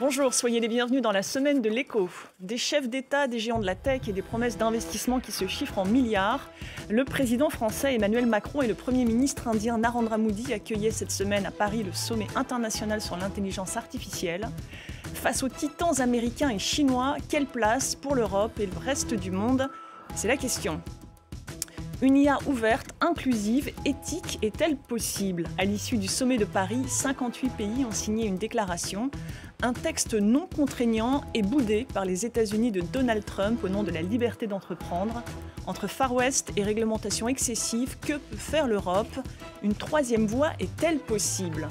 Bonjour, soyez les bienvenus dans la semaine de l'écho. Des chefs d'État, des géants de la tech et des promesses d'investissement qui se chiffrent en milliards. Le président français Emmanuel Macron et le Premier ministre indien Narendra Modi accueillaient cette semaine à Paris le sommet international sur l'intelligence artificielle. Face aux titans américains et chinois, quelle place pour l'Europe et le reste du monde? C'est la question. Une IA ouverte, inclusive, éthique est-elle possible? À l'issue du sommet de Paris, 58 pays ont signé une déclaration. Un texte non contraignant est boudé par les États-Unis de Donald Trump au nom de la liberté d'entreprendre. Entre Far West et réglementation excessive, que peut faire l'Europe? Une troisième voie est-elle possible?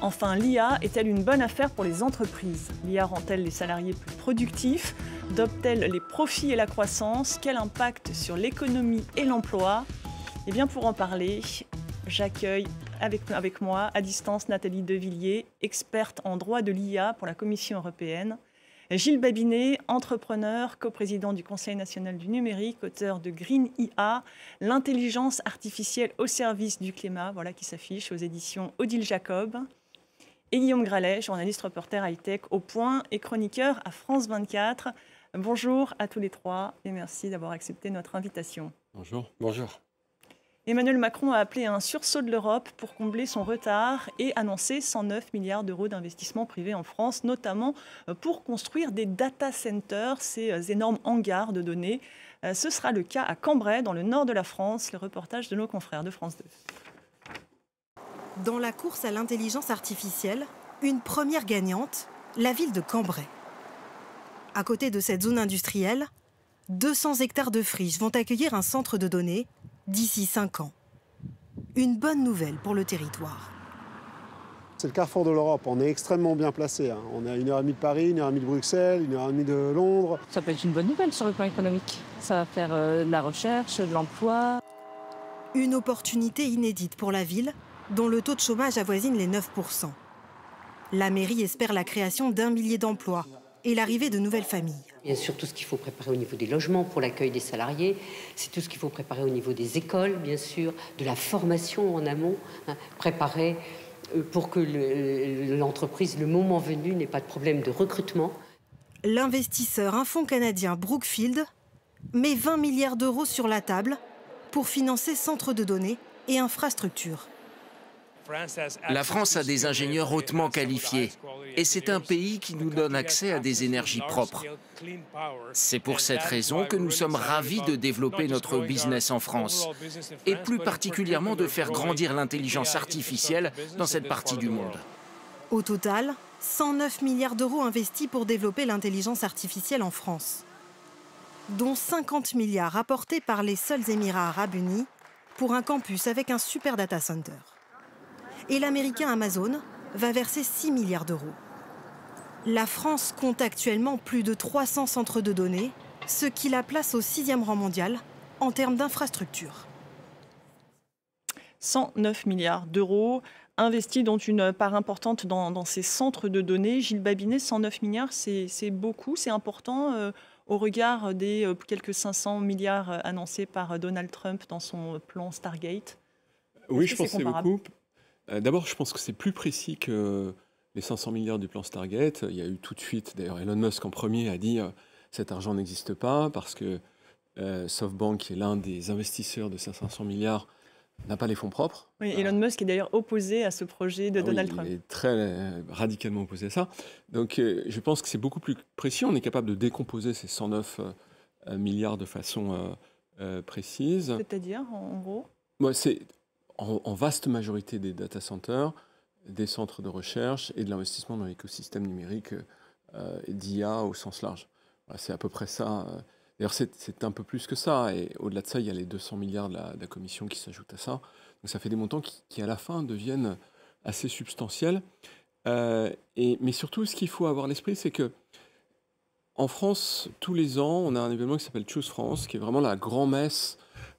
Enfin, l'IA est-elle une bonne affaire pour les entreprises? L'IA rend-elle les salariés plus productifs? Dope-t-elle les profits et la croissance? Quel impact sur l'économie et l'emploi? Eh bien, pour en parler, j'accueille avec moi à distance Nathalie Devilliers, experte en droit de l'IA pour la Commission européenne. Gilles Babinet, entrepreneur, coprésident du Conseil national du numérique, auteur de Green IA, l'intelligence artificielle au service du climat, voilà qui s'affiche aux éditions Odile Jacob. Et Guillaume Gralet, journaliste reporter high-tech au Point et chroniqueur à France 24. Bonjour à tous les trois et merci d'avoir accepté notre invitation. Bonjour. Bonjour. Emmanuel Macron a appelé à un sursaut de l'Europe pour combler son retard et annoncer 109 milliards d'euros d'investissement privé en France, notamment pour construire des data centers, ces énormes hangars de données. Ce sera le cas à Cambrai, dans le nord de la France. Le reportage de nos confrères de France 2. Dans la course à l'intelligence artificielle, une première gagnante, la ville de Cambrai. À côté de cette zone industrielle, 200 hectares de friches vont accueillir un centre de données d'ici 5 ans. Une bonne nouvelle pour le territoire. C'est le carrefour de l'Europe, on est extrêmement bien placé. On est à 1h30 de Paris, 1h30 de Bruxelles, 1h30 de Londres. Ça peut être une bonne nouvelle sur le plan économique. Ça va faire de la recherche, de l'emploi. Une opportunité inédite pour la ville, dont le taux de chômage avoisine les 9%. La mairie espère la création d'1 millier d'emplois et l'arrivée de nouvelles familles. Bien sûr, tout ce qu'il faut préparer au niveau des logements pour l'accueil des salariés, c'est tout ce qu'il faut préparer au niveau des écoles, bien sûr, de la formation en amont, préparer pour que l'entreprise, le moment venu, n'ait pas de problème de recrutement. L'investisseur, un fonds canadien, Brookfield, met 20 milliards d'euros sur la table pour financer centres de données et infrastructures. La France a des ingénieurs hautement qualifiés et c'est un pays qui nous donne accès à des énergies propres. C'est pour cette raison que nous sommes ravis de développer notre business en France et plus particulièrement de faire grandir l'intelligence artificielle dans cette partie du monde. Au total, 109 milliards d'euros investis pour développer l'intelligence artificielle en France, dont 50 milliards apportés par les seuls Émirats arabes unis pour un campus avec un super data center. Et l'américain Amazon va verser 6 milliards d'euros. La France compte actuellement plus de 300 centres de données, ce qui la place au 6e rang mondial en termes d'infrastructures. 109 milliards d'euros investis, dont une part importante dans ces centres de données. Gilles Babinet, 109 milliards, c'est beaucoup, c'est important au regard des quelques 500 milliards annoncés par Donald Trump dans son plan Stargate. Oui, je pense que c'est beaucoup. D'abord, je pense que c'est plus précis que les 500 milliards du plan Stargate. Il y a eu tout de suite, d'ailleurs Elon Musk en premier a dit cet argent n'existe pas parce que SoftBank, qui est l'un des investisseurs de ces 500 milliards, n'a pas les fonds propres. Oui, Elon Musk est d'ailleurs opposé à ce projet de Donald Trump. Il est très radicalement opposé à ça. Donc je pense que c'est beaucoup plus précis. On est capable de décomposer ces 109 milliards de façon précise. C'est-à-dire, en gros c'est en vaste majorité des data centers, des centres de recherche et de l'investissement dans l'écosystème numérique d'IA au sens large. Voilà, c'est à peu près ça. D'ailleurs, c'est un peu plus que ça. Et au-delà de ça, il y a les 200 milliards de la Commission qui s'ajoutent à ça. Donc ça fait des montants qui à la fin, deviennent assez substantiels. Mais surtout, ce qu'il faut avoir à l'esprit, c'est que en France, tous les ans, on a un événement qui s'appelle Choose France, qui est vraiment la grand-messe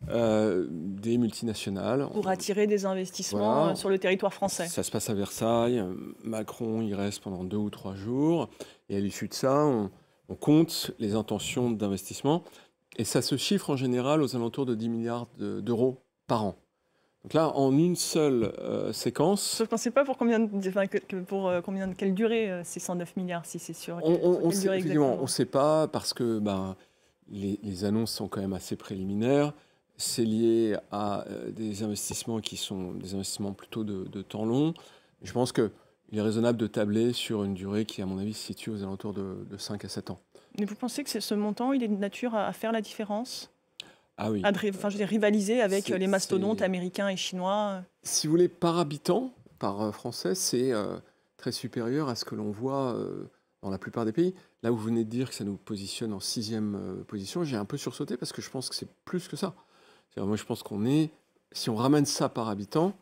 des multinationales. Pour attirer des investissements voilà, sur le territoire français. Ça se passe à Versailles. Macron y reste pendant 2 ou 3 jours. Et à l'issue de ça, on compte les intentions d'investissement. Et ça se chiffre en général aux alentours de 10 milliards d'euros par an. Donc là, en une seule séquence... Je ne pensais pas pour quelle durée ces 109 milliards, si c'est sûr. On ne sait pas parce que les annonces sont quand même assez préliminaires. C'est lié à des investissements qui sont des investissements plutôt de temps long. Je pense qu'il est raisonnable de tabler sur une durée qui, à mon avis, se situe aux alentours de 5 à 7 ans. Mais vous pensez que ce montant, il est de nature à faire la différence ? Ah oui. Rivaliser avec les mastodontes américains et chinois. Si vous voulez, par habitant, par français, c'est très supérieur à ce que l'on voit dans la plupart des pays. Là où vous venez de dire que ça nous positionne en 6e position, j'ai un peu sursauté parce que je pense que c'est plus que ça. Moi, je pense si on ramène ça par habitant,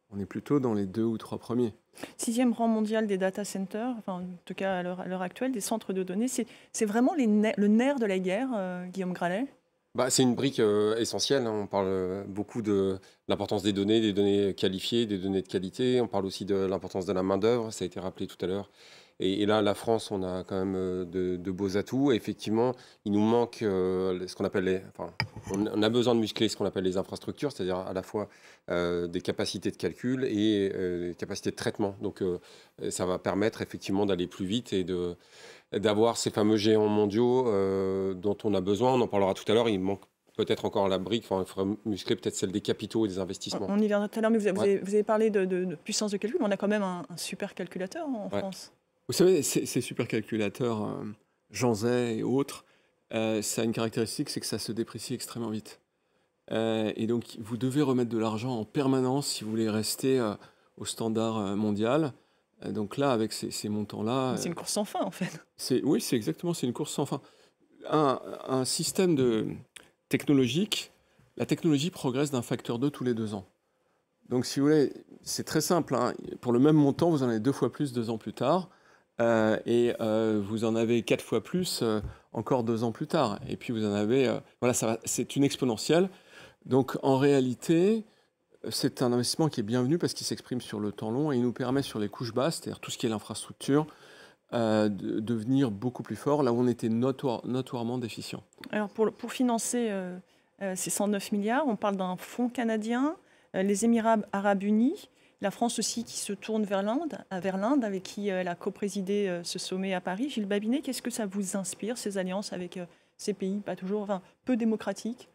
on est plutôt dans les 2 ou 3 premiers. 6e rang mondial des data centers, en tout cas à l'heure actuelle, des centres de données. C'est vraiment le nerf de la guerre, Guillaume Gralet ? C'est une brique essentielle. On parle beaucoup de l'importance des données qualifiées, des données de qualité. On parle aussi de l'importance de la main-d'œuvre, ça a été rappelé tout à l'heure. Et là, la France, on a quand même de beaux atouts. Et effectivement, il nous manque ce qu'on appelle on a besoin de muscler ce qu'on appelle les infrastructures, c'est-à-dire à la fois des capacités de calcul et des capacités de traitement. Donc, ça va permettre effectivement d'aller plus vite et d'avoir ces fameux géants mondiaux dont on a besoin. On en parlera tout à l'heure. Il manque peut-être encore la brique. Il faudrait muscler peut-être celle des capitaux et des investissements. On y viendra tout à l'heure, mais vous avez parlé de puissance de calcul. On a quand même un supercalculateur en France. Vous savez, ces supercalculateurs, Jean Zay et autres, ça a une caractéristique, c'est que ça se déprécie extrêmement vite. Et donc, vous devez remettre de l'argent en permanence si vous voulez rester au standard mondial. Donc là, avec ces montants-là... C'est une course sans fin, en fait. Oui, c'est une course sans fin. Un système technologique, la technologie progresse d'un facteur 2 tous les 2 ans. Donc, si vous voulez, c'est très simple. Pour le même montant, vous en avez 2 fois plus 2 ans plus tard. Et vous en avez 4 fois plus encore 2 ans plus tard. Et puis, vous en avez... c'est une exponentielle. Donc, en réalité... C'est un investissement qui est bienvenu parce qu'il s'exprime sur le temps long et il nous permet sur les couches basses, c'est-à-dire tout ce qui est l'infrastructure, de devenir beaucoup plus fort, là où on était notoirement déficient. Alors pour financer ces 109 milliards, on parle d'un fonds canadien, les Émirats arabes unis, la France aussi qui se tourne vers l'Inde, avec qui elle a coprésidé ce sommet à Paris. Gilles Babinet, qu'est-ce que ça vous inspire, ces alliances avec ces pays peu démocratiques ?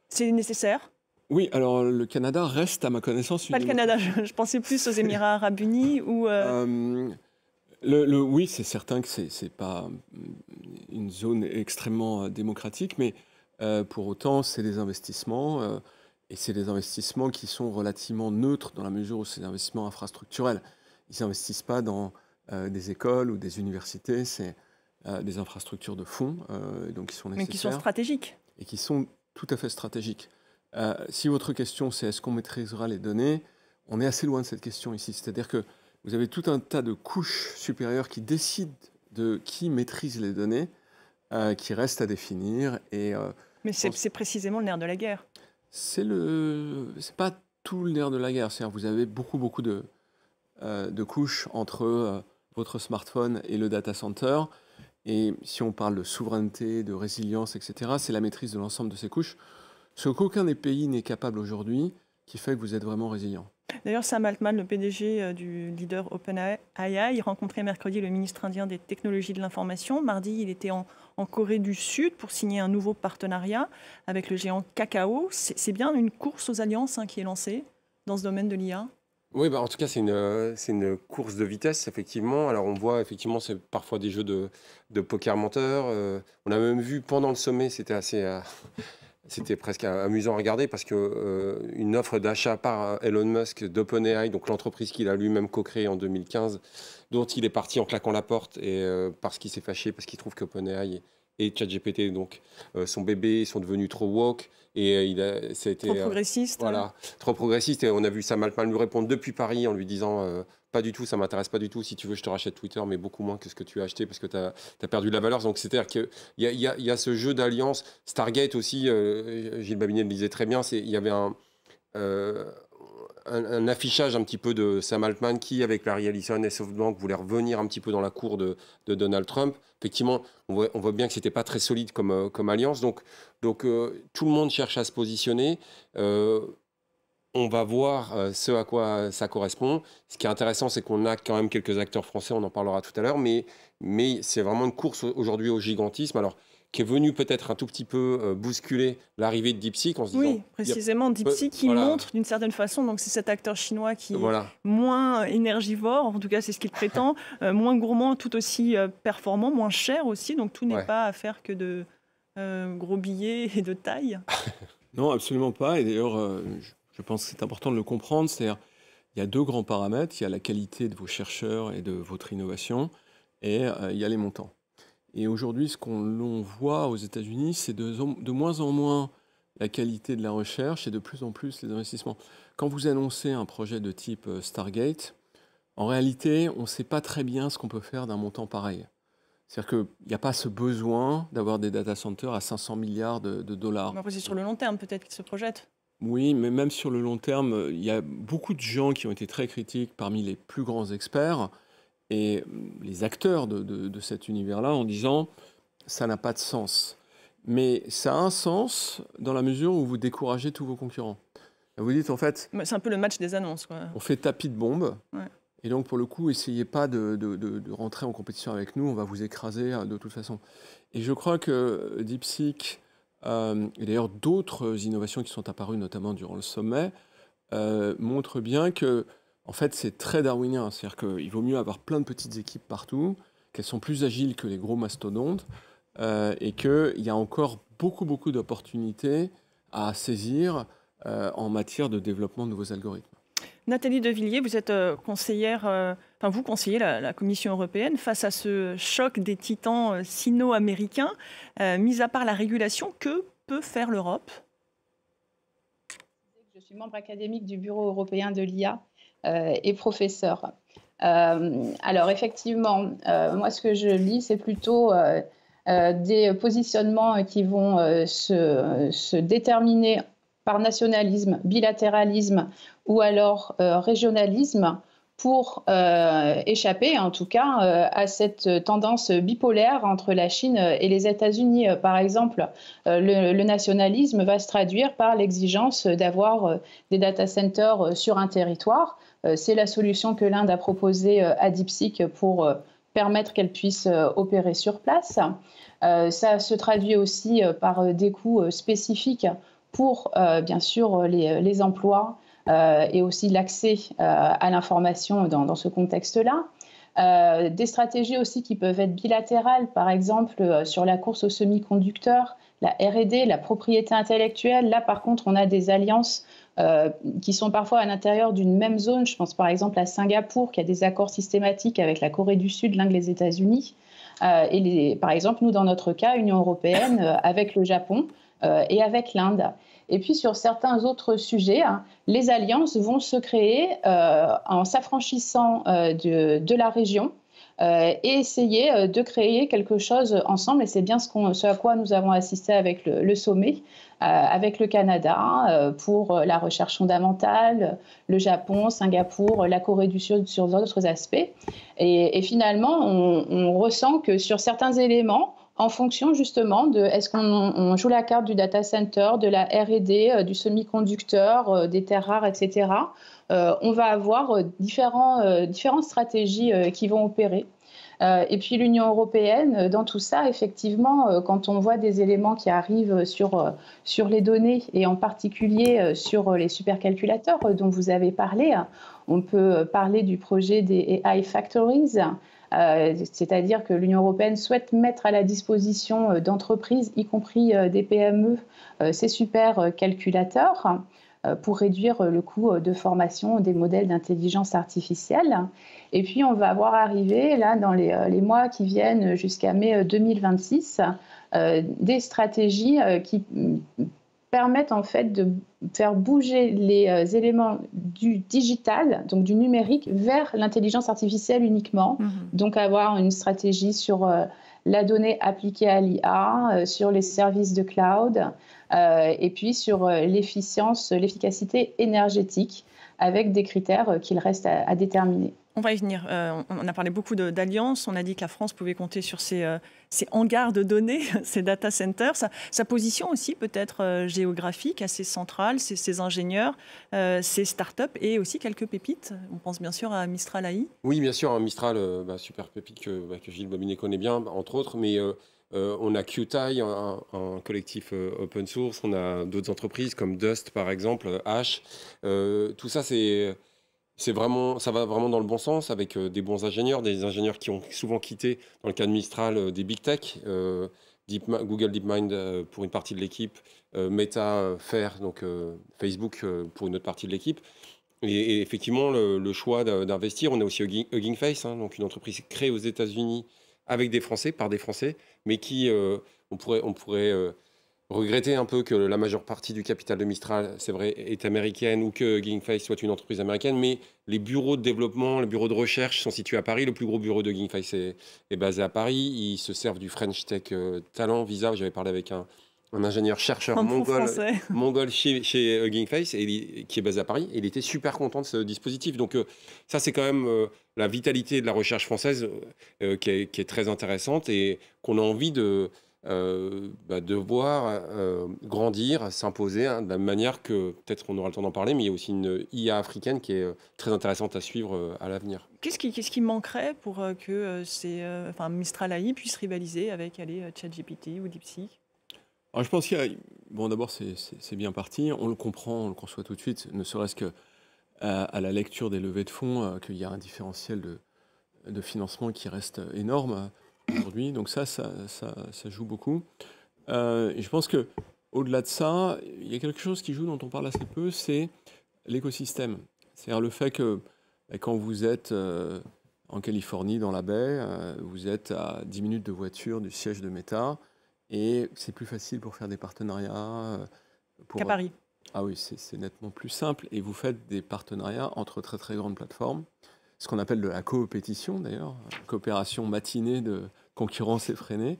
C'est nécessaire ? Oui, alors le Canada reste, à ma connaissance... Pas le Canada, je pensais plus aux Émirats arabes unis ou... Oui, c'est certain que c'est pas une zone extrêmement démocratique, mais pour autant, c'est des investissements, et c'est des investissements qui sont relativement neutres dans la mesure où c'est des investissements infrastructurels. Ils n'investissent pas dans des écoles ou des universités, c'est des infrastructures de fonds, donc qui sont nécessaires. Mais qui sont stratégiques. Et qui sont tout à fait stratégiques. Si votre question, c'est est-ce qu'on maîtrisera les données, on est assez loin de cette question ici. C'est-à-dire que vous avez tout un tas de couches supérieures qui décident de qui maîtrise les données, qui restent à définir. Mais c'est précisément le nerf de la guerre. C'est pas tout le nerf de la guerre. C'est-à-dire vous avez beaucoup de couches entre votre smartphone et le data center. Et si on parle de souveraineté, de résilience, etc., c'est la maîtrise de l'ensemble de ces couches. Ce qu'aucun des pays n'est capable aujourd'hui, qui fait que vous êtes vraiment résilient. D'ailleurs, Sam Altman, le PDG du leader OpenAI, il rencontrait mercredi le ministre indien des technologies de l'information. Mardi, il était en Corée du Sud pour signer un nouveau partenariat avec le géant Kakao. C'est bien une course aux alliances qui est lancée dans ce domaine de l'IA. Oui, en tout cas, c'est une course de vitesse, effectivement. Alors, on voit, effectivement, c'est parfois des jeux de poker menteur. On a même vu pendant le sommet, c'était presque amusant à regarder parce que une offre d'achat par Elon Musk d'OpenAI, donc l'entreprise qu'il a lui-même co-créée en 2015, dont il est parti en claquant la porte et parce qu'il s'est fâché, parce qu'il trouve qu'OpenAI et ChatGPT, donc son bébé, sont devenus trop woke et ça a été trop progressiste. Voilà, trop progressiste. Et on a vu Sam Altman lui répondre depuis Paris en lui disant pas du tout, ça m'intéresse pas du tout. Si tu veux, je te rachète Twitter, mais beaucoup moins que ce que tu as acheté parce que tu as perdu de la valeur. Donc, c'est-à-dire qu'il y a ce jeu d'alliance. Stargate aussi, Gilles Babinet le disait très bien, il y avait un affichage un petit peu de Sam Altman qui, avec Larry Ellison et SoftBank, voulait revenir un petit peu dans la cour de Donald Trump. Effectivement, on voit bien que c'était pas très solide comme alliance. Donc tout le monde cherche à se positionner. On on va voir ce à quoi ça correspond. Ce qui est intéressant, c'est qu'on a quand même quelques acteurs français, on en parlera tout à l'heure, mais c'est vraiment une course aujourd'hui au gigantisme, alors qui est venue peut-être un tout petit peu bousculer l'arrivée de DeepSeek en se disant... Oui, précisément, DeepSeek qui montre d'une certaine façon, donc c'est cet acteur chinois qui est moins énergivore, en tout cas c'est ce qu'il prétend, moins gourmand, tout aussi performant, moins cher aussi, donc tout n'est pas affaire que de gros billets et de taille. Non, absolument pas, et d'ailleurs... Je pense que c'est important de le comprendre, c'est-à-dire il y a 2 grands paramètres, il y a la qualité de vos chercheurs et de votre innovation, et il y a les montants. Et aujourd'hui, ce qu'on voit aux États-Unis, c'est de moins en moins la qualité de la recherche et de plus en plus les investissements. Quand vous annoncez un projet de type Stargate, en réalité, on ne sait pas très bien ce qu'on peut faire d'un montant pareil. C'est-à-dire qu'il n'y a pas ce besoin d'avoir des data centers à 500 milliards de dollars. Après, c'est sur le long terme peut-être qu'ils se projettent. Oui, mais même sur le long terme, il y a beaucoup de gens qui ont été très critiques parmi les plus grands experts et les acteurs de cet univers-là en disant « ça n'a pas de sens ». Mais ça a un sens dans la mesure où vous découragez tous vos concurrents. Vous dites en fait... C'est un peu le match des annonces, quoi. On fait tapis de bombe, et donc pour le coup, essayez pas de rentrer en compétition avec nous, on va vous écraser de toute façon. Et je crois que DeepSeek... et d'ailleurs d'autres innovations qui sont apparues notamment durant le sommet montrent bien que en fait c'est très darwinien, c'est-à-dire qu'il vaut mieux avoir plein de petites équipes partout, qu'elles sont plus agiles que les gros mastodontes et qu'il y a encore beaucoup d'opportunités à saisir en matière de développement de nouveaux algorithmes. Nathalie Devilliers, vous êtes conseillère, vous conseillez la Commission européenne face à ce choc des titans sino-américains. Mis à part la régulation, que peut faire l'Europe ? Je suis membre académique du Bureau européen de l'IA et professeur. Alors effectivement, moi ce que je lis, c'est plutôt des positionnements qui vont se déterminer par nationalisme, bilatéralisme ou alors régionalisme pour échapper en tout cas à cette tendance bipolaire entre la Chine et les États-Unis. Par exemple, le nationalisme va se traduire par l'exigence d'avoir des data centers sur un territoire. C'est la solution que l'Inde a proposée à DeepSeek pour permettre qu'elle puisse opérer sur place. Ça se traduit aussi par des coûts spécifiques pour, bien sûr, les emplois et aussi l'accès à l'information dans ce contexte-là. Des stratégies aussi qui peuvent être bilatérales, par exemple, sur la course aux semi-conducteurs, la R&D, la propriété intellectuelle. Là, par contre, on a des alliances qui sont parfois à l'intérieur d'une même zone. Je pense par exemple à Singapour, qui a des accords systématiques avec la Corée du Sud, l'Inde, les États-Unis. Par exemple, nous, dans notre cas, Union européenne, avec le Japon et avec l'Inde. Et puis, sur certains autres sujets, les alliances vont se créer en s'affranchissant de la région et essayer de créer quelque chose ensemble. Et c'est bien ce à quoi nous avons assisté avec le sommet, avec le Canada pour la recherche fondamentale, le Japon, Singapour, la Corée du Sud sur d'autres aspects. Et finalement, on ressent que sur certains éléments, en fonction justement de est-ce qu'on joue la carte du data center, de la R&D, du semi-conducteur, des terres rares, etc. On va avoir différentes stratégies qui vont opérer. Et puis l'Union européenne, dans tout ça, effectivement, quand on voit des éléments qui arrivent sur les données et en particulier sur les supercalculateurs dont vous avez parlé, on peut parler du projet des AI Factories. C'est-à-dire que l'Union européenne souhaite mettre à la disposition d'entreprises, y compris des PME, ces supercalculateurs pour réduire le coût de formation des modèles d'intelligence artificielle. Et puis, on va voir arriver, là, dans les mois qui viennent jusqu'à mai 2026, des stratégies qui permettent en fait de faire bouger les éléments du digital, donc du numérique, vers l'intelligence artificielle uniquement. Donc avoir une stratégie sur la donnée appliquée à l'IA, sur les services de cloud, et puis sur l'efficacité énergétique. avec des critères qu'il reste à déterminer. On va y venir. On a parlé beaucoup d'alliances. On a dit que la France pouvait compter sur ses hangars de données, ses data centers. Sa position aussi peut-être géographique, assez centrale, ses ingénieurs, ses startups et aussi quelques pépites. On pense bien sûr à Mistral AI. Oui, bien sûr, un Mistral, super pépite que Gilles Bobinet connaît bien, entre autres, mais on a QTI, un collectif open source, on a d'autres entreprises comme Dust par exemple, H. Tout ça, ça va vraiment dans le bon sens avec des bons ingénieurs, des ingénieurs qui ont souvent quitté, dans le cas de Mistral, des big tech, Google DeepMind pour une partie de l'équipe, Meta, Fair, donc Facebook pour une autre partie de l'équipe. Et effectivement, le choix d'investir, on a aussi Hugging Face, donc une entreprise créée aux États-Unis avec des Français, par des Français, mais qui, on pourrait regretter un peu que la majeure partie du capital de Mistral, c'est vrai, est américaine ou que Hugging Face soit une entreprise américaine, mais les bureaux de développement, les bureaux de recherche sont situés à Paris. Le plus gros bureau de Hugging Face est basé à Paris. Ils se servent du French Tech Talent Visa. J'avais parlé avec un ingénieur-chercheur mongol chez Hugging Face qui est basé à Paris. Et il était super content de ce dispositif. Donc ça, c'est quand même la vitalité de la recherche française qui est très intéressante et qu'on a envie de voir grandir, s'imposer de la manière que, peut-être on aura le temps d'en parler, mais il y a aussi une IA africaine qui est très intéressante à suivre à l'avenir. Qu'est-ce qui manquerait pour que Mistral AI puisse rivaliser avec ChatGPT ou DeepSeek? Alors, je pense qu'il y a... Bon, d'abord, c'est bien parti. On le comprend, on le conçoit tout de suite, ne serait-ce que à la lecture des levées de fonds, qu'il y a un différentiel de financement qui reste énorme aujourd'hui. Donc ça joue beaucoup. Et je pense qu'au-delà de ça, il y a quelque chose qui joue dont on parle assez peu, c'est l'écosystème. C'est-à-dire le fait que quand vous êtes en Californie, dans la baie, vous êtes à 10 minutes de voiture du siège de Meta, et c'est plus facile pour faire des partenariats. Qu'à Paris. Ah oui, c'est nettement plus simple. Et vous faites des partenariats entre très très grandes plateformes. Ce qu'on appelle de la coopétition d'ailleurs, coopération matinée de concurrence effrénée.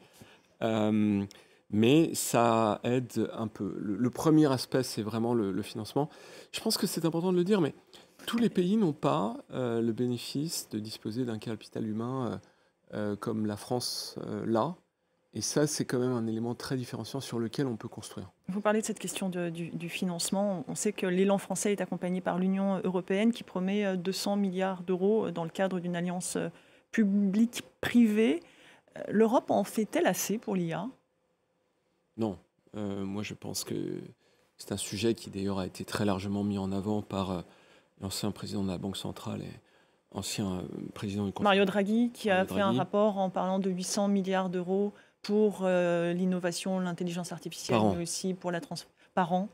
Mais ça aide un peu. Le premier aspect, c'est vraiment le financement. Je pense que c'est important de le dire, mais tous les pays n'ont pas le bénéfice de disposer d'un capital humain comme la France l'a. Et ça, c'est quand même un élément très différenciant sur lequel on peut construire. Vous parlez de cette question du financement. On sait que l'élan français est accompagné par l'Union européenne qui promet 200 milliards d'euros dans le cadre d'une alliance publique-privée. L'Europe en fait-elle assez pour l'IA? Non. Moi, je pense que c'est un sujet qui, d'ailleurs, a été très largement mis en avant par l'ancien président de la Banque centrale et ancien président du Conseil. Mario Draghi, qui a fait un rapport en parlant de 800 milliards d'euros pour l'innovation, l'intelligence artificielle, mais aussi pour la par an.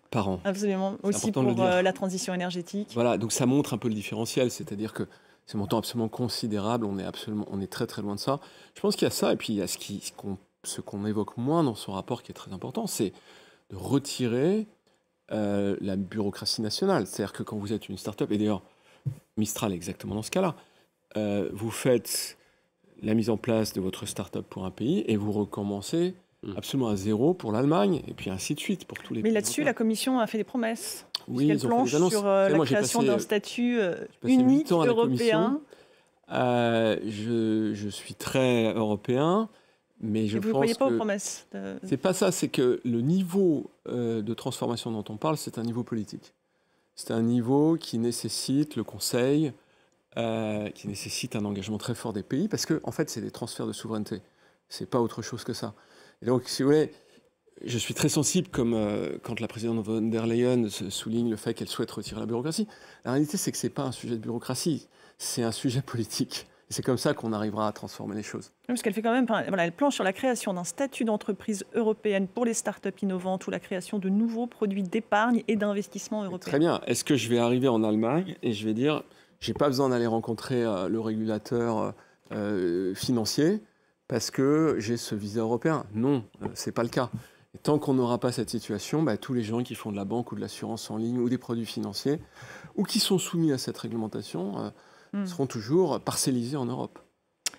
Absolument. Aussi pour la transition énergétique. Voilà, donc ça montre un peu le différentiel, c'est-à-dire que c'est un montant absolument considérable, on est très très loin de ça. Je pense qu'il y a ça, et puis il y a ce qu'on évoque moins dans son rapport qui est très important, c'est de retirer la bureaucratie nationale. C'est-à-dire que quand vous êtes une start-up, et d'ailleurs Mistral est exactement dans ce cas-là, vous faites la mise en place de votre start-up pour un pays et vous recommencez absolument à zéro pour l'Allemagne et puis ainsi de suite pour tous les pays. Mais là-dessus, la Commission a fait des promesses. Oui, elle planche sur la création d'un statut unique européen. Je suis très européen, mais je pense que... Vous ne croyez pas aux promesses C'est pas ça, c'est que le niveau de transformation dont on parle, c'est un niveau politique. C'est un niveau qui nécessite le Conseil, qui nécessite un engagement très fort des pays, parce que en fait, c'est des transferts de souveraineté. C'est pas autre chose que ça. Et donc, si vous voulez, je suis très sensible, comme quand la présidente von der Leyen souligne le fait qu'elle souhaite retirer la bureaucratie. La réalité, c'est que c'est pas un sujet de bureaucratie, c'est un sujet politique. Et c'est comme ça qu'on arrivera à transformer les choses. Parce qu'elle fait quand même, elle planche sur la création d'un statut d'entreprise européenne pour les startups innovantes ou la création de nouveaux produits d'épargne et d'investissement européens. Très bien. Est-ce que je vais arriver en Allemagne et je vais dire, j'ai pas besoin d'aller rencontrer le régulateur financier parce que j'ai ce visa européen? Non, c'est pas le cas. Et tant qu'on n'aura pas cette situation, tous les gens qui font de la banque ou de l'assurance en ligne ou des produits financiers ou qui sont soumis à cette réglementation seront toujours parcellisés en Europe.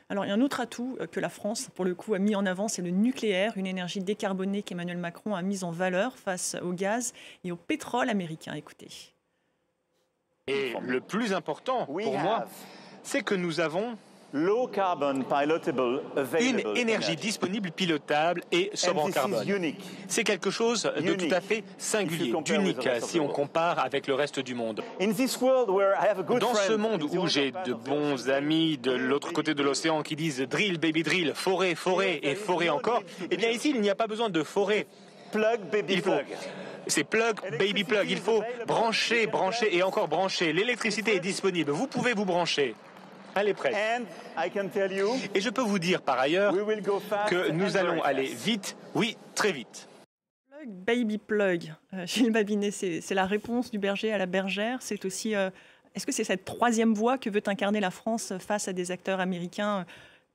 Alors, il y a un autre atout que la France, pour le coup, a mis en avant, c'est le nucléaire, une énergie décarbonée qu'Emmanuel Macron a mise en valeur face au gaz et au pétrole américain. Écoutez. Et le plus important pour moi, c'est que nous avons une énergie disponible, pilotable et sobre en carbone. C'est quelque chose de tout à fait singulier, d'unique si on compare avec le reste du monde. Dans ce monde où j'ai de bons amis de l'autre côté de l'océan qui disent « drill, baby drill »,« forêt, forêt et forêt encore », eh bien ici, il n'y a pas besoin de forêt. C'est plug, baby plug. Il faut brancher, brancher et encore brancher. L'électricité est disponible. Vous pouvez vous brancher. Elle est prête. Et je peux vous dire par ailleurs que nous allons aller vite, oui, très vite. Plug, baby plug. Gilles Babinet, c'est la réponse du berger à la bergère. C'est aussi, est-ce que c'est cette troisième voie que veut incarner la France face à des acteurs américains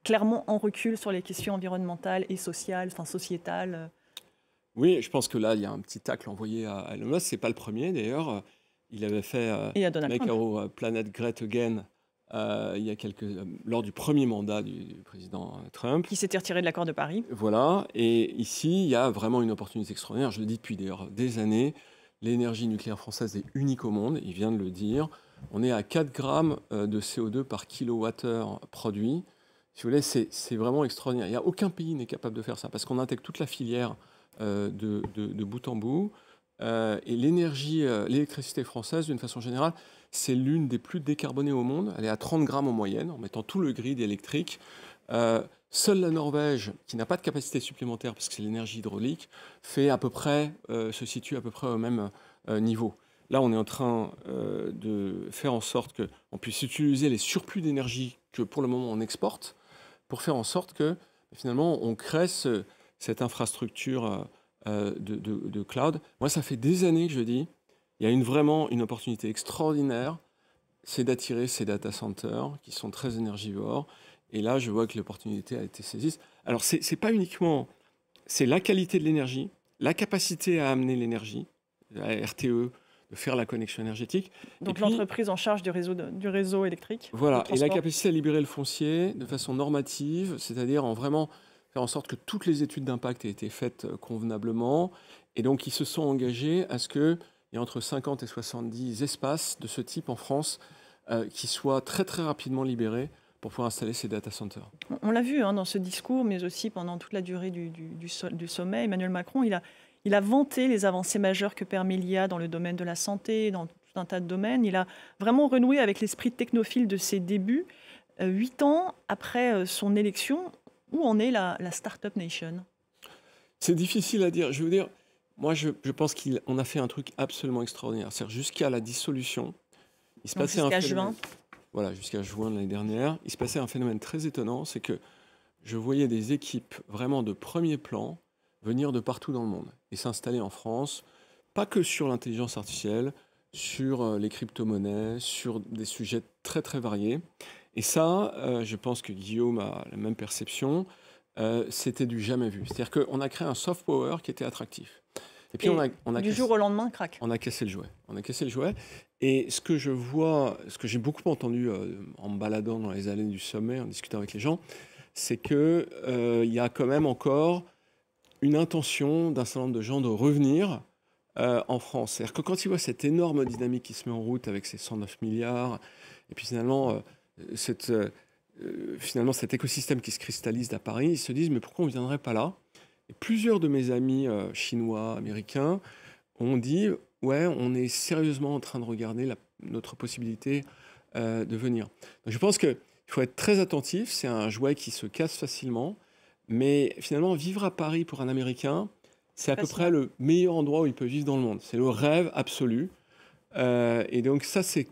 clairement en recul sur les questions environnementales et sociales, enfin sociétales? Oui, je pense que là, il y a un petit tacle envoyé à Elon Musk. Ce n'est pas le premier, d'ailleurs. Il avait fait Make Our Planet Great Again il y a lors du premier mandat du président Trump. Qui s'était retiré de l'accord de Paris. Voilà. Et ici, il y a vraiment une opportunité extraordinaire. Je le dis depuis d'ailleurs des années. L'énergie nucléaire française est unique au monde. Il vient de le dire. On est à 4 grammes de CO2 par kilowattheure produit. Si vous voulez, c'est vraiment extraordinaire. Il n'y a aucun pays n'est capable de faire ça parce qu'on intègre toute la filière de bout en bout. Et l'électricité française, d'une façon générale, c'est l'une des plus décarbonées au monde. Elle est à 30 grammes en moyenne, en mettant tout le grid électrique. Seule la Norvège, qui n'a pas de capacité supplémentaire, parce que c'est l'énergie hydraulique, se situe à peu près au même niveau. Là, on est en train de faire en sorte qu'on puisse utiliser les surplus d'énergie que, pour le moment, on exporte, pour faire en sorte que, finalement, on crée cette infrastructure de cloud. Moi, ça fait des années que je dis, il y a vraiment une opportunité extraordinaire, c'est d'attirer ces data centers qui sont très énergivores. Et là, je vois que l'opportunité a été saisie. Alors, c'est pas uniquement... C'est la qualité de l'énergie, la capacité à amener l'énergie, la RTE, de faire la connexion énergétique. Donc l'entreprise en charge du réseau électrique. Voilà, et la capacité à libérer le foncier de façon normative, c'est-à-dire en vraiment faire en sorte que toutes les études d'impact aient été faites convenablement. Et donc, ils se sont engagés à ce qu'il y ait entre 50 et 70 espaces de ce type en France qui soient très, très rapidement libérés pour pouvoir installer ces data centers. On l'a vu dans ce discours, mais aussi pendant toute la durée du sommet. Emmanuel Macron, il a vanté les avancées majeures que permet l'IA dans le domaine de la santé, dans tout un tas de domaines. Il a vraiment renoué avec l'esprit technophile de ses débuts. 8 ans après son élection, où en est la Startup Nation? C'est difficile à dire. Je veux dire, moi, je pense qu'on a fait un truc absolument extraordinaire. C'est-à-dire jusqu'à la dissolution, il se passait jusqu'à juin. Voilà, jusqu'à juin de l'année dernière, il se passait un phénomène très étonnant, c'est que je voyais des équipes vraiment de premier plan venir de partout dans le monde et s'installer en France, pas que sur l'intelligence artificielle, sur les crypto-monnaies, sur des sujets très très variés. Et ça, je pense que Guillaume a la même perception, c'était du jamais vu. C'est-à-dire qu'on a créé un soft power qui était attractif. Et puis on a du jour au lendemain, crac. On a cassé le jouet. On a cassé le jouet. Et ce que je vois, ce que j'ai beaucoup entendu en me baladant dans les allées du sommet, en discutant avec les gens, c'est qu'il y a quand même encore une intention d'un certain nombre de gens de revenir en France. C'est-à-dire que quand ils voient cette énorme dynamique qui se met en route avec ces 109 milliards, et puis finalement, cet écosystème qui se cristallise à Paris, ils se disent « mais pourquoi on ne viendrait pas là ?» Et plusieurs de mes amis chinois, américains, ont dit « ouais, on est sérieusement en train de regarder notre possibilité de venir ». Donc je pense qu'il faut être très attentif, c'est un jouet qui se casse facilement, mais finalement, vivre à Paris pour un Américain, c'est à peu près le meilleur endroit où il peut vivre dans le monde. C'est le rêve absolu. Et donc ça, c'est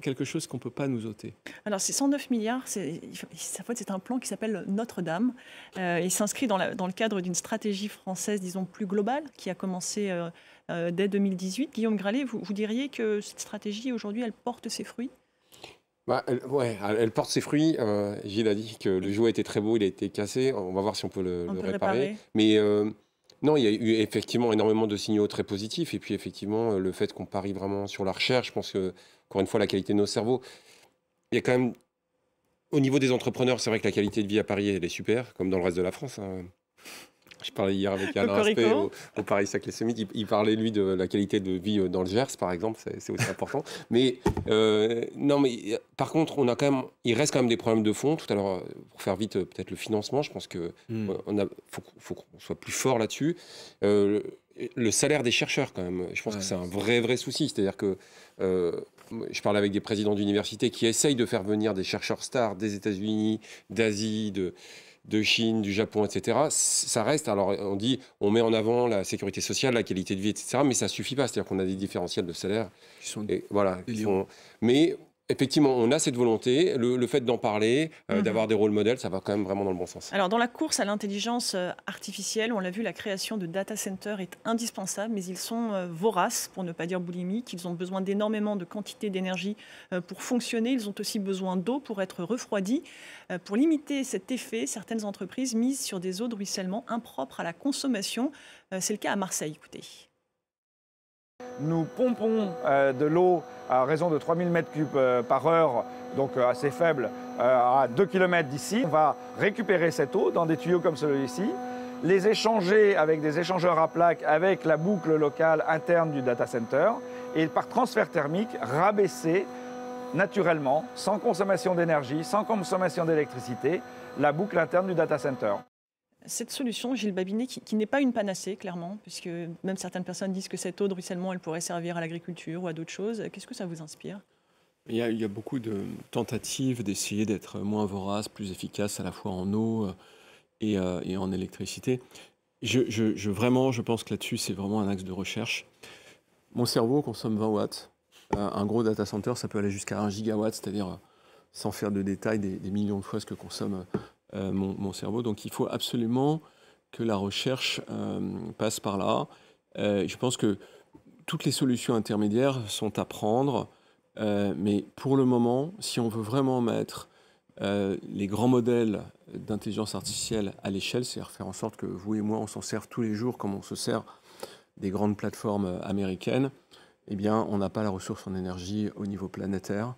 quelque chose qu'on ne peut pas nous ôter. Alors, ces 109 milliards, c'est un plan qui s'appelle Notre-Dame. Il s'inscrit dans le cadre d'une stratégie française, disons, plus globale, qui a commencé dès 2018. Guillaume Gralet, vous diriez que cette stratégie, aujourd'hui, elle porte ses fruits? Elle porte ses fruits. Gilles a dit que le jouet était très beau, il a été cassé. On va voir si on peut le réparer. Mais non, il y a eu effectivement énormément de signaux très positifs. Et puis effectivement, le fait qu'on parie vraiment sur la recherche, je pense que, encore une fois, la qualité de nos cerveaux. Il y a quand même, au niveau des entrepreneurs, c'est vrai que la qualité de vie à Paris, elle est super, comme dans le reste de la France. Je parlais hier avec Alain Aspect au Paris Saclay Summit. Il parlait, lui, de la qualité de vie dans le Gers, par exemple. C'est aussi important. Mais, non, mais par contre, il reste quand même des problèmes de fond. Tout à l'heure, pour faire vite, peut-être le financement, je pense qu'il faut qu'on soit plus fort là-dessus. Le salaire des chercheurs, quand même, je pense que c'est un vrai souci. C'est-à-dire que je parle avec des présidents d'université qui essayent de faire venir des chercheurs stars des États-Unis, d'Asie, de Chine, du Japon, etc. Ça reste, alors on met en avant la sécurité sociale, la qualité de vie, etc. Mais ça ne suffit pas. C'est-à-dire qu'on a des différentiels de salaire. Mais effectivement, on a cette volonté, le fait d'en parler, d'avoir des rôles modèles, ça va quand même vraiment dans le bon sens. Alors, dans la course à l'intelligence artificielle, on l'a vu, la création de data centers est indispensable, mais ils sont voraces, pour ne pas dire boulimiques. Ils ont besoin d'énormément de quantité d'énergie pour fonctionner. Ils ont aussi besoin d'eau pour être refroidis. Pour limiter cet effet, certaines entreprises misent sur des eaux de ruissellement impropres à la consommation. C'est le cas à Marseille, écoutez. Nous pompons de l'eau à raison de 3000 m3 par heure, donc assez faible, à 2 km d'ici. On va récupérer cette eau dans des tuyaux comme celui-ci, les échanger avec des échangeurs à plaques avec la boucle locale interne du data center et par transfert thermique rabaisser naturellement, sans consommation d'énergie, sans consommation d'électricité, la boucle interne du data center. Cette solution, Gilles Babinet, qui n'est pas une panacée, clairement, puisque même certaines personnes disent que cette eau de ruissellement, elle pourrait servir à l'agriculture ou à d'autres choses. Qu'est-ce que ça vous inspire ? Il y a beaucoup de tentatives d'essayer d'être moins vorace, plus efficace à la fois en eau et en électricité. Je pense que là-dessus, c'est vraiment un axe de recherche. Mon cerveau consomme 20 watts. Un gros data center, ça peut aller jusqu'à 1 gigawatt, c'est-à-dire, sans faire de détails, des millions de fois ce que consomme mon cerveau. Donc il faut absolument que la recherche passe par là. Je pense que toutes les solutions intermédiaires sont à prendre, mais pour le moment, si on veut vraiment mettre les grands modèles d'intelligence artificielle à l'échelle, c'est-à-dire faire en sorte que vous et moi, on s'en serve tous les jours comme on se sert des grandes plateformes américaines, eh bien, on n'a pas la ressource en énergie au niveau planétaire.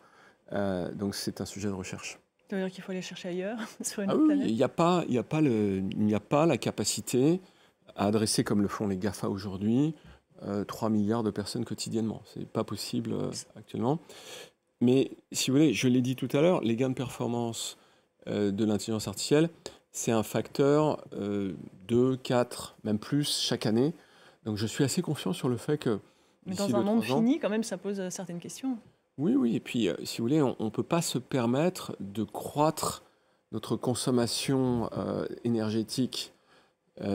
Donc c'est un sujet de recherche. Ça veut dire qu'il faut aller chercher ailleurs, sur une autre planète. Il n'y a pas la capacité à adresser, comme le font les GAFA aujourd'hui, 3 milliards de personnes quotidiennement. Ce n'est pas possible actuellement. Mais si vous voulez, je l'ai dit tout à l'heure, les gains de performance de l'intelligence artificielle, c'est un facteur 2, 4, même plus chaque année. Donc je suis assez confiant sur le fait que... Mais dans un monde fini, quand même, ça pose certaines questions. Oui, et puis, si vous voulez, on ne peut pas se permettre de croître notre consommation énergétique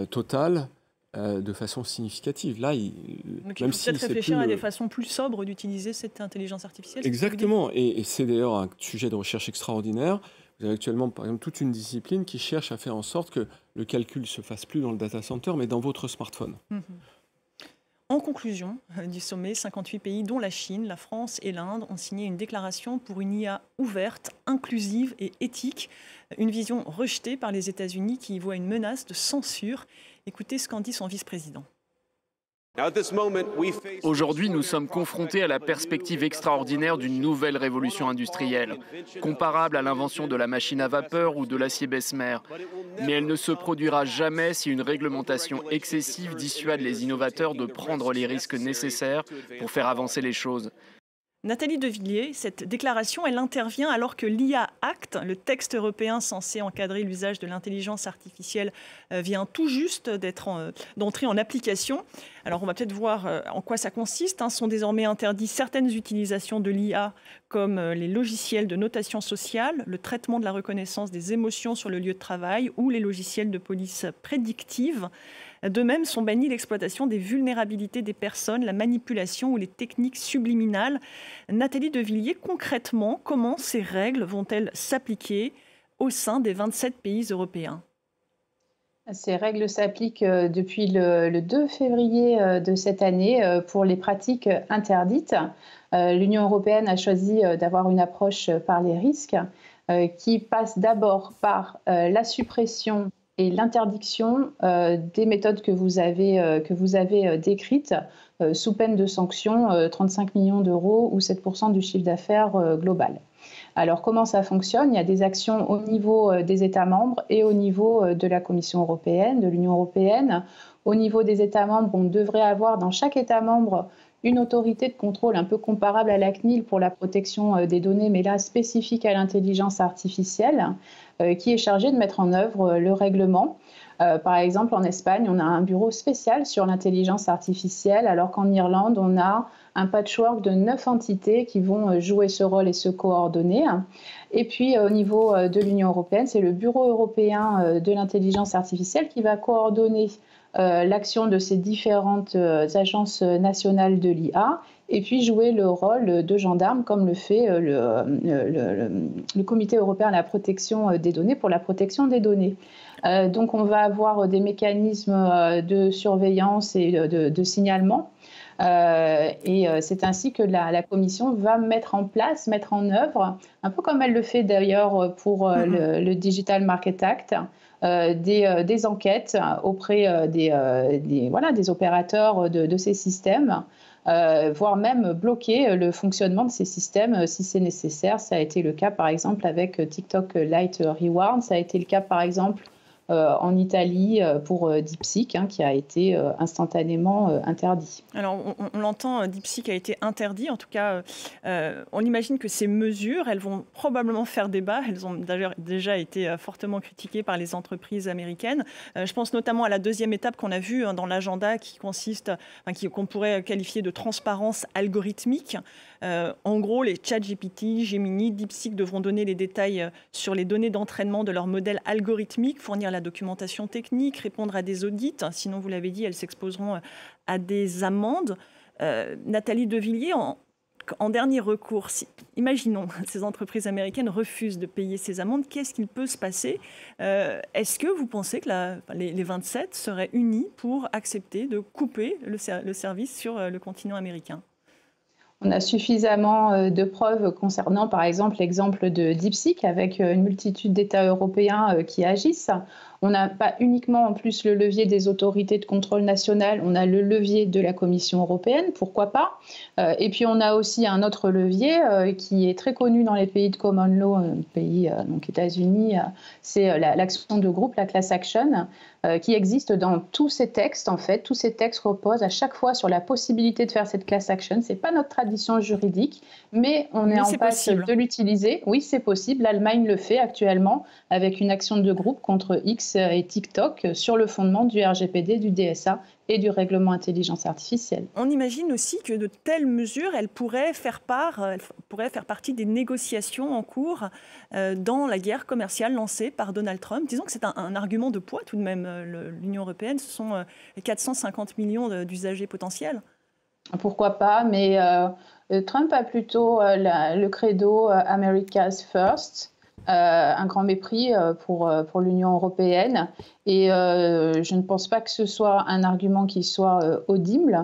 totale de façon significative. Là, donc il faut peut-être réfléchir à des façons plus sobres d'utiliser cette intelligence artificielle. Exactement, et c'est d'ailleurs un sujet de recherche extraordinaire. Vous avez actuellement, par exemple, toute une discipline qui cherche à faire en sorte que le calcul ne se fasse plus dans le data center, mais dans votre smartphone. En conclusion du sommet, 58 pays, dont la Chine, la France et l'Inde, ont signé une déclaration pour une IA ouverte, inclusive et éthique. Une vision rejetée par les États-Unis qui y voit une menace de censure. Écoutez ce qu'en dit son vice-président. Aujourd'hui, nous sommes confrontés à la perspective extraordinaire d'une nouvelle révolution industrielle, comparable à l'invention de la machine à vapeur ou de l'acier Bessemer. Mais elle ne se produira jamais si une réglementation excessive dissuade les innovateurs de prendre les risques nécessaires pour faire avancer les choses. Nathalie Devilliers, cette déclaration, elle intervient alors que l'IA Act, le texte européen censé encadrer l'usage de l'intelligence artificielle, vient tout juste d'entrer en application. Alors on va peut-être voir en quoi ça consiste. Sont désormais interdits certaines utilisations de l'IA comme les logiciels de notation sociale, le traitement de la reconnaissance des émotions sur le lieu de travail ou les logiciels de police prédictive. De même, sont bannies l'exploitation des vulnérabilités des personnes, la manipulation ou les techniques subliminales. Nathalie Devilliers, concrètement, comment ces règles vont-elles s'appliquer au sein des 27 pays européens ? Ces règles s'appliquent depuis le 2 février de cette année pour les pratiques interdites. L'Union européenne a choisi d'avoir une approche par les risques qui passe d'abord par la suppression et l'interdiction des méthodes que vous avez décrites sous peine de sanctions, 35 millions d'euros ou 7% du chiffre d'affaires global. Alors comment ça fonctionne? Il y a des actions au niveau des États membres et au niveau de la Commission européenne, de l'Union européenne. Au niveau des États membres, on devrait avoir dans chaque État membre une autorité de contrôle un peu comparable à la CNIL pour la protection des données, mais là spécifique à l'intelligence artificielle, qui est chargée de mettre en œuvre le règlement. Par exemple, en Espagne, on a un bureau spécial sur l'intelligence artificielle, alors qu'en Irlande, on a un patchwork de 9 entités qui vont jouer ce rôle et se coordonner. Et puis, au niveau de l'Union européenne, c'est le Bureau européen de l'intelligence artificielle qui va coordonner l'action de ces différentes agences nationales de l'IA et puis jouer le rôle de gendarme comme le fait le Comité européen à la protection des données pour la protection des données. Donc on va avoir des mécanismes de surveillance et de signalement. Et c'est ainsi que la Commission va mettre en œuvre, un peu comme elle le fait d'ailleurs pour le Digital Market Act, des enquêtes auprès des opérateurs de ces systèmes, voire même bloquer le fonctionnement de ces systèmes si c'est nécessaire. Ça a été le cas par exemple avec TikTok Lite Reward, ça a été le cas par exemple en Italie pour DeepSeek, qui a été instantanément interdit. Alors, on l'entend, DeepSeek a été interdit. En tout cas, on imagine que ces mesures, elles vont probablement faire débat. Elles ont d'ailleurs déjà été fortement critiquées par les entreprises américaines. Je pense notamment à la deuxième étape qu'on a vue dans l'agenda qui consiste, qu'on pourrait qualifier de transparence algorithmique. En gros, les ChatGPT, Gemini, DeepSeek devront donner les détails sur les données d'entraînement de leur modèle algorithmique, fournir la documentation technique, répondre à des audits. Sinon, vous l'avez dit, elles s'exposeront à des amendes. Nathalie Devilliers, en dernier recours, imaginons ces entreprises américaines refusent de payer ces amendes, qu'est-ce qu'il peut se passer? Est-ce que vous pensez que les 27 seraient unis pour accepter de couper le service sur le continent américain? On a suffisamment de preuves concernant, par exemple, l'exemple de DeepSeek avec une multitude d'États européens qui agissent. On n'a pas uniquement en plus le levier des autorités de contrôle nationales, on a le levier de la Commission européenne, pourquoi pas. Et puis on a aussi un autre levier qui est très connu dans les pays de common law, pays donc États-Unis, c'est l'action de groupe, la class action, qui existe dans tous ces textes. En fait, tous ces textes reposent à chaque fois sur la possibilité de faire cette class action. C'est pas notre tradition juridique, mais on est en passe de l'utiliser. Oui, c'est possible. L'Allemagne le fait actuellement avec une action de groupe contre X et TikTok sur le fondement du RGPD, du DSA et du règlement intelligence artificielle. On imagine aussi que de telles mesures, elles pourraient faire partie des négociations en cours dans la guerre commerciale lancée par Donald Trump. Disons que c'est un argument de poids tout de même. L'Union européenne, ce sont 450 millions d'usagers potentiels. Pourquoi pas, mais Trump a plutôt le credo America's First. Un grand mépris pour l'Union européenne et je ne pense pas que ce soit un argument qui soit audible.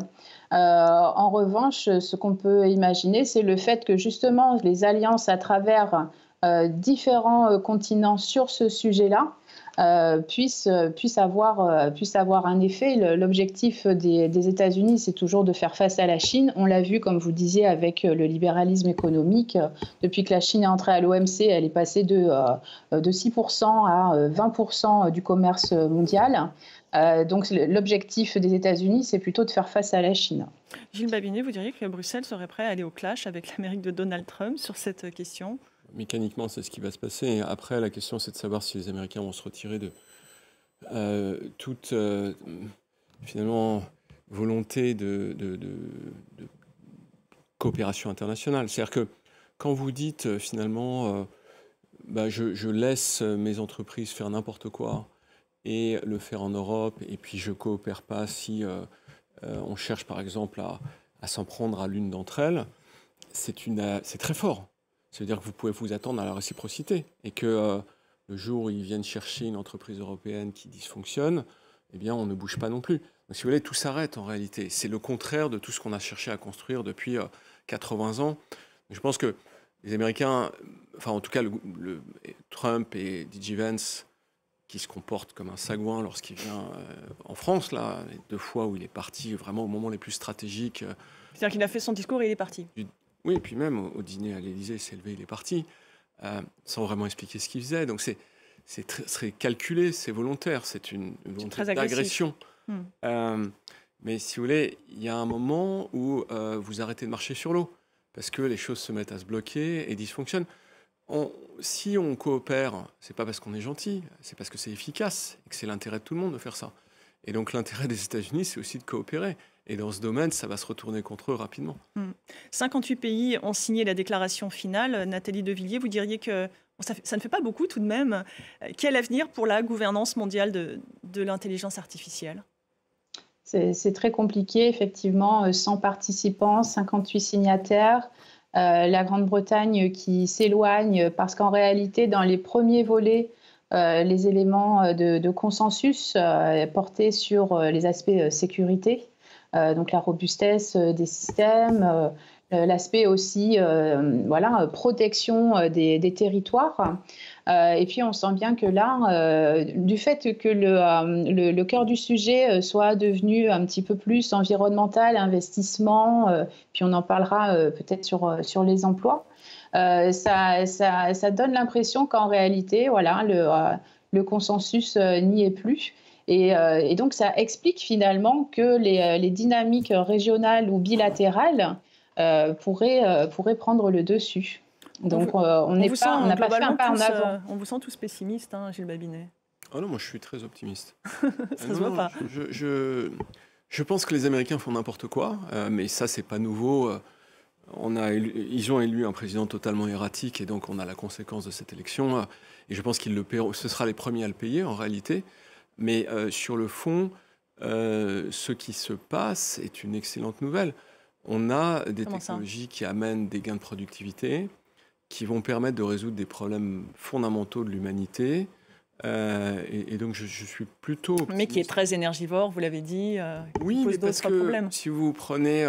En revanche, ce qu'on peut imaginer, c'est le fait que justement les alliances à travers différents continents sur ce sujet-là puissent avoir un effet. L'objectif des États-Unis, c'est toujours de faire face à la Chine. On l'a vu, comme vous disiez, avec le libéralisme économique. Depuis que la Chine est entrée à l'OMC, elle est passée de 6% à 20% du commerce mondial. Donc l'objectif des États-Unis, c'est plutôt de faire face à la Chine. Gilles Babinet, vous diriez que Bruxelles serait prêt à aller au clash avec l'Amérique de Donald Trump sur cette question ? Mécaniquement, c'est ce qui va se passer. Après, la question, c'est de savoir si les Américains vont se retirer de toute, finalement, volonté de coopération internationale. C'est-à-dire que quand vous dites, finalement, je laisse mes entreprises faire n'importe quoi et le faire en Europe, et puis je ne coopère pas si on cherche, par exemple, à s'en prendre à l'une d'entre elles, c'est très fort. C'est-à-dire que vous pouvez vous attendre à la réciprocité et que le jour où ils viennent chercher une entreprise européenne qui dysfonctionne, eh bien, on ne bouge pas non plus. Donc, si vous voulez, tout s'arrête en réalité. C'est le contraire de tout ce qu'on a cherché à construire depuis 80 ans. Je pense que les Américains, enfin en tout cas Trump et D.J. Vance, qui se comportent comme un sagouin lorsqu'il vient en France, là, les 2 fois où il est parti vraiment au moment les plus stratégiques. C'est-à-dire qu'il a fait son discours et il est parti. Oui, et puis même au dîner à l'Élysée, il s'est levé, il est parti. sans vraiment expliquer ce qu'ils faisaient. Donc c'est très calculé, c'est volontaire, c'est une volonté d'agression. Mais si vous voulez, il y a un moment où vous arrêtez de marcher sur l'eau, parce que les choses se mettent à se bloquer et dysfonctionnent. Si on coopère, c'est pas parce qu'on est gentil, c'est parce que c'est efficace et que c'est l'intérêt de tout le monde de faire ça. Et donc l'intérêt des États-Unis, c'est aussi de coopérer. Et dans ce domaine, ça va se retourner contre eux rapidement. 58 pays ont signé la déclaration finale. Nathalie Devilliers, vous diriez que ça ne fait pas beaucoup tout de même. Quel avenir pour la gouvernance mondiale de l'intelligence artificielle ? C'est très compliqué, effectivement. 100 participants, 58 signataires. La Grande-Bretagne qui s'éloigne parce qu'en réalité, dans les premiers volets, les éléments de consensus portaient sur les aspects sécurité, donc la robustesse des systèmes, l'aspect aussi protection des territoires. Et puis on sent bien que là, du fait que le cœur du sujet soit devenu un petit peu plus environnemental, investissement, puis on en parlera peut-être sur les emplois, ça donne l'impression qu'en réalité, le consensus n'y est plus. Et donc ça explique finalement que les dynamiques régionales ou bilatérales pourraient prendre le dessus. Donc on n'a pas fait un pas en avant. On vous sent tous pessimistes, hein, Gilles Babinet. Oh non, moi je suis très optimiste. Ça se voit pas. Je pense que les Américains font n'importe quoi, mais ça c'est pas nouveau. Ils ont élu un président totalement erratique et donc on a la conséquence de cette élection. Et je pense qu'ils le paieront. Ce sera les premiers à le payer en réalité. Mais sur le fond, ce qui se passe est une excellente nouvelle. On a des technologies qui amènent des gains de productivité, qui vont permettre de résoudre des problèmes fondamentaux de l'humanité. Et donc, je suis plutôt optimiste. Mais qui est très énergivore, vous l'avez dit, oui, pose parce d'autres que problèmes. Si vous prenez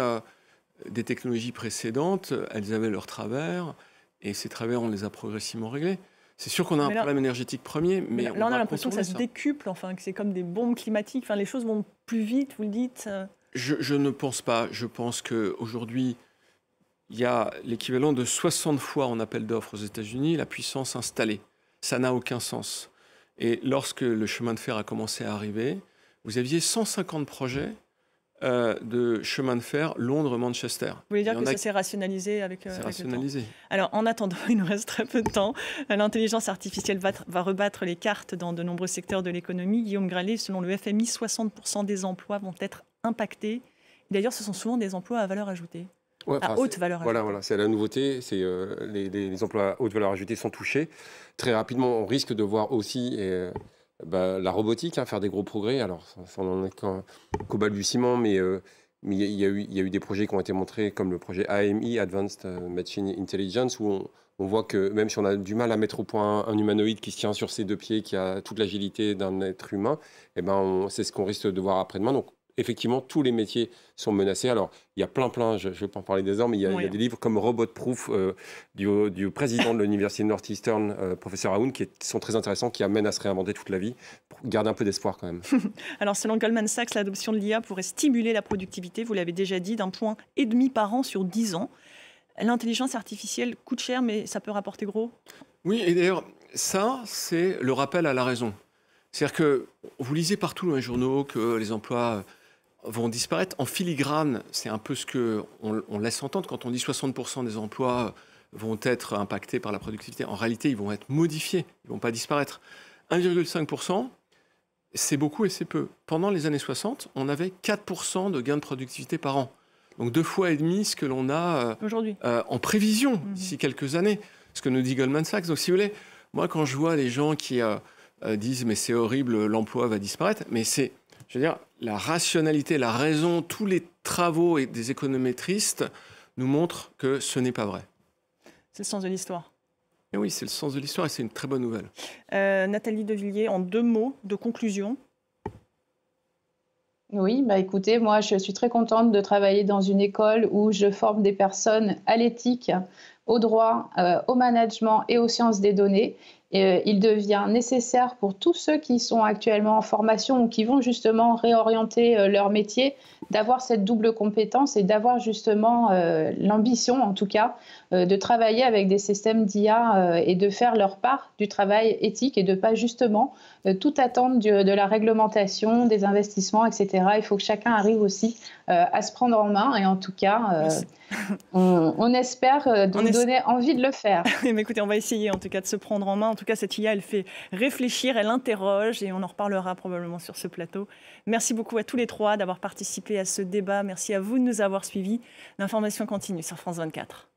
des technologies précédentes, elles avaient leurs travers, et ces travers, on les a progressivement réglés. C'est sûr qu'on a un problème énergétique premier, mais là, on a l'impression que ça se décuple, enfin, que c'est comme des bombes climatiques. Enfin, les choses vont plus vite, vous le dites. Je ne pense pas. Je pense qu'aujourd'hui, il y a l'équivalent de 60 fois en appel d'offres aux États-Unis la puissance installée. Ça n'a aucun sens. Et lorsque le chemin de fer a commencé à arriver, vous aviez 150 projets de chemin de fer Londres-Manchester. Vous voulez dire que ça s'est rationalisé avec le temps ? Rationalisé. Alors, en attendant, il nous reste très peu de temps. L'intelligence artificielle va rebattre les cartes dans de nombreux secteurs de l'économie. Guillaume Gralet, selon le FMI, 60% des emplois vont être impactés. D'ailleurs, ce sont souvent des emplois à valeur ajoutée. À haute valeur ajoutée. Voilà, c'est la nouveauté. Les emplois à haute valeur ajoutée sont touchés. Très rapidement, on risque de voir aussi la robotique faire des gros progrès. Alors, ça n'en est qu'au balbutiement, mais il y a eu des projets qui ont été montrés, comme le projet AMI, Advanced Machine Intelligence, où on voit que même si on a du mal à mettre au point un humanoïde qui se tient sur ses deux pieds, qui a toute l'agilité d'un être humain, c'est ce qu'on risque de voir après-demain. Donc, effectivement, tous les métiers sont menacés. Alors, il y a plein, je ne vais pas en parler des heures, mais il y a des livres comme Robot Proof du président de l'université Northeastern, professeur Aoun, qui sont très intéressants, qui amènent à se réinventer toute la vie, pour garder un peu d'espoir quand même. Alors, selon Goldman Sachs, l'adoption de l'IA pourrait stimuler la productivité, vous l'avez déjà dit, d'1,5 point par an sur 10 ans. L'intelligence artificielle coûte cher, mais ça peut rapporter gros. Oui, et d'ailleurs, ça, c'est le rappel à la raison. C'est-à-dire que vous lisez partout dans les journaux que les emplois vont disparaître. En filigrane, c'est un peu ce qu'on laisse entendre quand on dit 60% des emplois vont être impactés par la productivité. En réalité, ils vont être modifiés, ils ne vont pas disparaître. 1,5%, c'est beaucoup et c'est peu. Pendant les années 60, on avait 4% de gains de productivité par an. Donc 2,5 fois ce que l'on a aujourd'hui en prévision d'ici quelques années. Ce que nous dit Goldman Sachs. Donc si vous voulez, moi quand je vois les gens qui disent mais c'est horrible, l'emploi va disparaître, mais c'est, je veux dire, la rationalité, la raison, tous les travaux des économétristes nous montrent que ce n'est pas vrai. C'est le sens de l'histoire. Et oui, c'est le sens de l'histoire et c'est une très bonne nouvelle. Nathalie Devilliers, en 2 mots de conclusion. Oui, écoutez, moi je suis très contente de travailler dans une école où je forme des personnes à l'éthique, au droit, au management et aux sciences des données. il devient nécessaire pour tous ceux qui sont actuellement en formation ou qui vont justement réorienter leur métier d'avoir cette double compétence et d'avoir justement l'ambition, en tout cas, de travailler avec des systèmes d'IA et de faire leur part du travail éthique et de ne pas justement tout attendre de la réglementation, des investissements, etc. Il faut que chacun arrive aussi à se prendre en main et en tout cas, on espère nous donner envie de le faire. Mais écoutez, on va essayer en tout cas de se prendre en main. En tout cas, cette IA, elle fait réfléchir, elle interroge et on en reparlera probablement sur ce plateau. Merci beaucoup à tous les trois d'avoir participé à ce débat. Merci à vous de nous avoir suivis. L'information continue sur France 24.